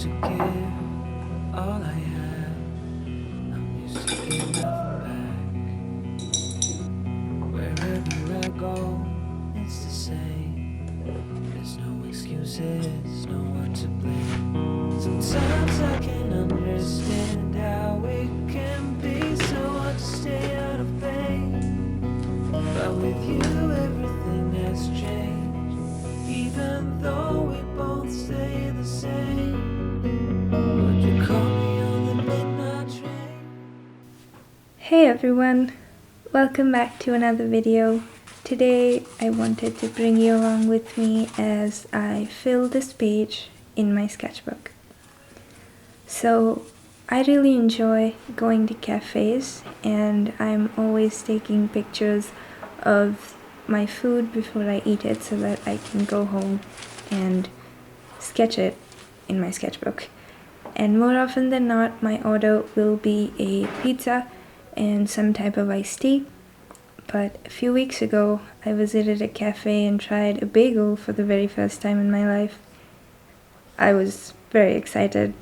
used to give all I have. I'm used to give nothing back. Wherever I go, it's the same. There's no excuses, no one to blame. Sometimes I can understand how it can be so hard to stay out of pain. But with you, everything has changed. Even though we both stay the same. Would you call me on the midnight train? Hey everyone, welcome back to another video. Today I wanted to bring you along with me as I fill this page in my sketchbook. So I really enjoy going to cafes and I'm always taking pictures of my food before I eat it so that I can go home and sketch it in my sketchbook. And more often than not, my order will be a pizza and some type of iced tea. But a few weeks ago, I visited a cafe and tried a bagel for the very first time in my life. I was very excited.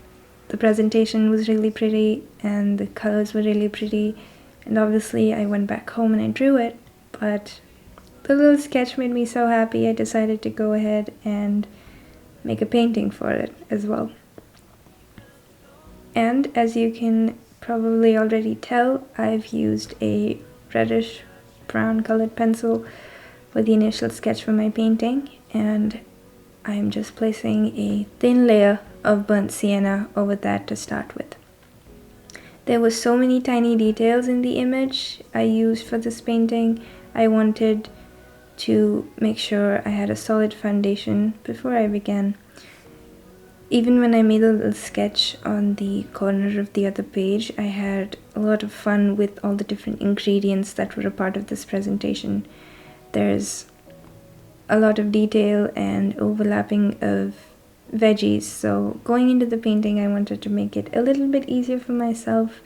The presentation was really pretty and the colors were really pretty, and obviously I went back home and I drew it, but the little sketch made me so happy I decided to go ahead and make a painting for it as well. And as you can probably already tell, I've used a reddish brown colored pencil for the initial sketch for my painting, and I'm just placing a thin layer of burnt sienna over that to start with. There were so many tiny details in the image I used for this painting. I wanted to make sure I had a solid foundation before I began. Even when I made a little sketch on the corner of the other page, I had a lot of fun with all the different ingredients that were a part of this presentation. There's a lot of detail and overlapping of veggies, so going into the painting I wanted to make it a little bit easier for myself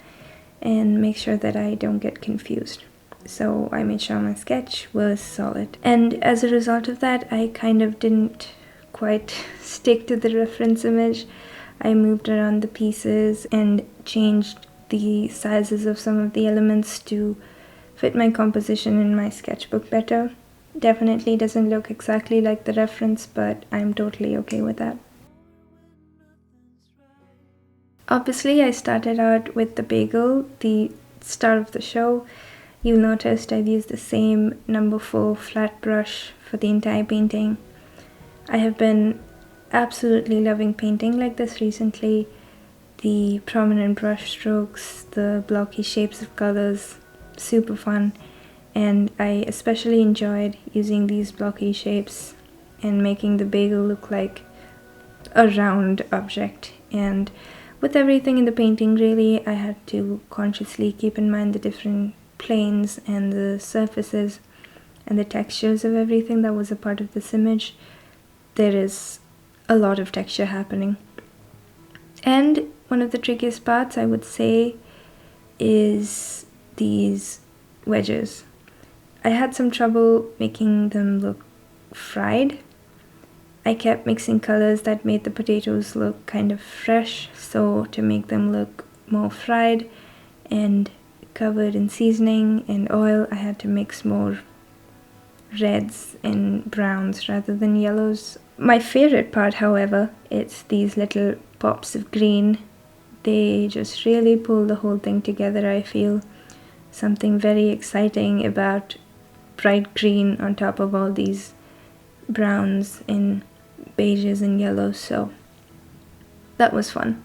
and make sure that I don't get confused. So I made sure my sketch was solid. And as a result of that, I kind of didn't quite stick to the reference image. I moved around the pieces and changed the sizes of some of the elements to fit my composition in my sketchbook better. Definitely doesn't look exactly like the reference, but I'm totally okay with that. Obviously, I started out with the bagel, the star of the show. You'll notice I've used the same number 4 flat brush for the entire painting. I have been absolutely loving painting like this recently. The prominent brush strokes, the blocky shapes of colors, super fun. And I especially enjoyed using these blocky shapes and making the bagel look like a round object. And with everything in the painting, really, I had to consciously keep in mind the different planes and the surfaces and the textures of everything that was a part of this image. There is a lot of texture happening. And one of the trickiest parts, I would say, is these wedges. I had some trouble making them look fried. I kept mixing colors that made the potatoes look kind of fresh, so to make them look more fried and covered in seasoning and oil, I had to mix more reds and browns rather than yellows. My favorite part, however, is these little pops of green. They just really pull the whole thing together, I feel. Something very exciting about bright green on top of all these browns and beiges and yellows, so that was fun.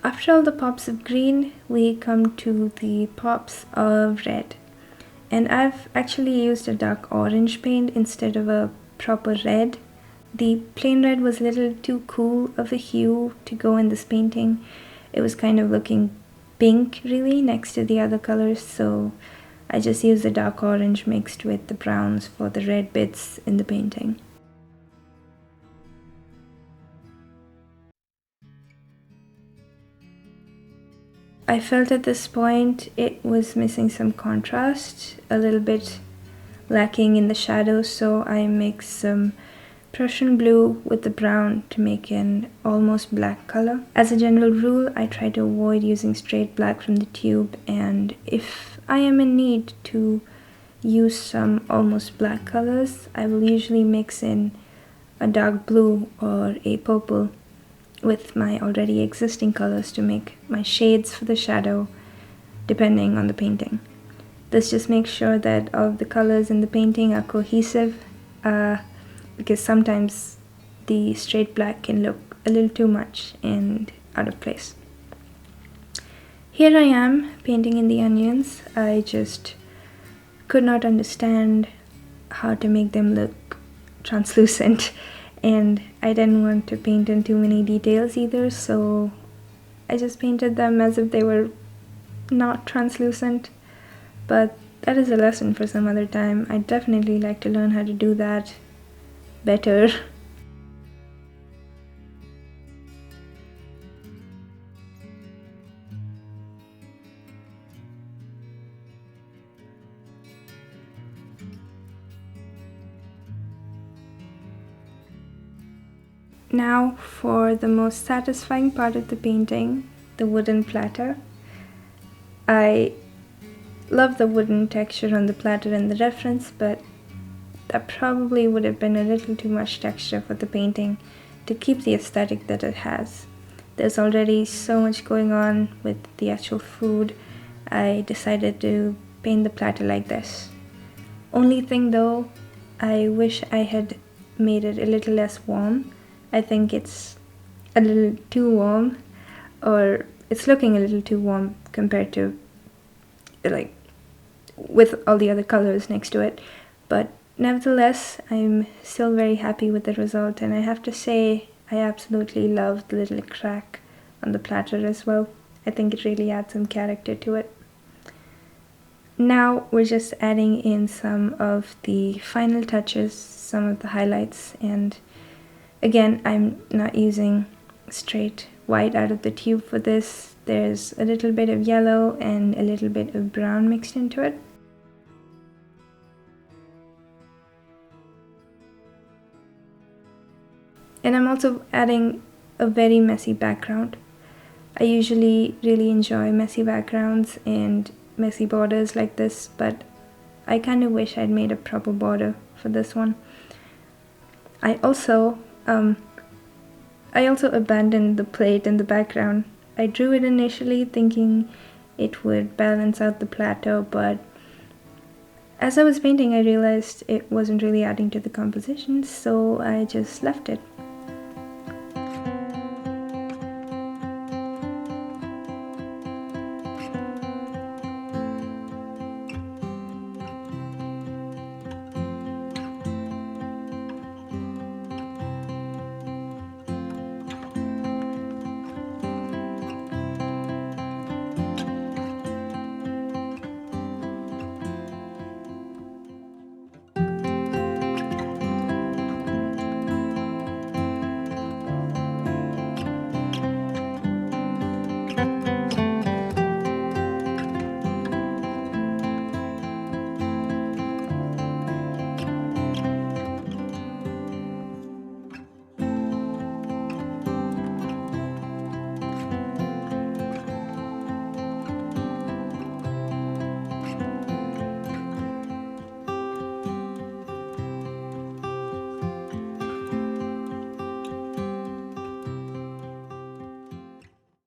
After all the pops of green, we come to the pops of red. And I've actually used a dark orange paint instead of a proper red. The plain red was a little too cool of a hue to go in this painting. It was kind of looking pink really next to the other colors, so I just used the dark orange mixed with the browns for the red bits in the painting. I felt at this point it was missing some contrast, a little bit lacking in the shadows, so I mixed some Prussian blue with the brown to make an almost black color. As a general rule, I try to avoid using straight black from the tube, and if I am in need to use some almost black colors, I will usually mix in a dark blue or a purple with my already existing colors to make my shades for the shadow depending on the painting. This just makes sure that all of the colors in the painting are cohesive, because sometimes the straight black can look a little too much and out of place. Here I am painting in the onions. I just could not understand how to make them look translucent, and I didn't want to paint in too many details either, so I just painted them as if they were not translucent. But that is a lesson for some other time. I'd definitely like to learn how to do that better. Now for the most satisfying part of the painting, the wooden platter. I love the wooden texture on the platter in the reference, but that probably would have been a little too much texture for the painting to keep the aesthetic that it has. There's already so much going on with the actual food. I decided to paint the platter like this. Only thing though, I wish I had made it a little less warm. I think it's a little too warm, or it's looking a little too warm compared to like with all the other colors next to it. But nevertheless, I'm still very happy with the result, and I have to say I absolutely love the little crack on the platter as well. I think it really adds some character to it. Now we're just adding in some of the final touches, some of the highlights, and again, I'm not using straight white out of the tube for this. There's a little bit of yellow and a little bit of brown mixed into it. And I'm also adding a very messy background. I usually really enjoy messy backgrounds and messy borders like this, but I kind of wish I'd made a proper border for this one. I also abandoned the plate in the background. I drew it initially thinking it would balance out the plateau, but as I was painting I realized it wasn't really adding to the composition, so I just left it.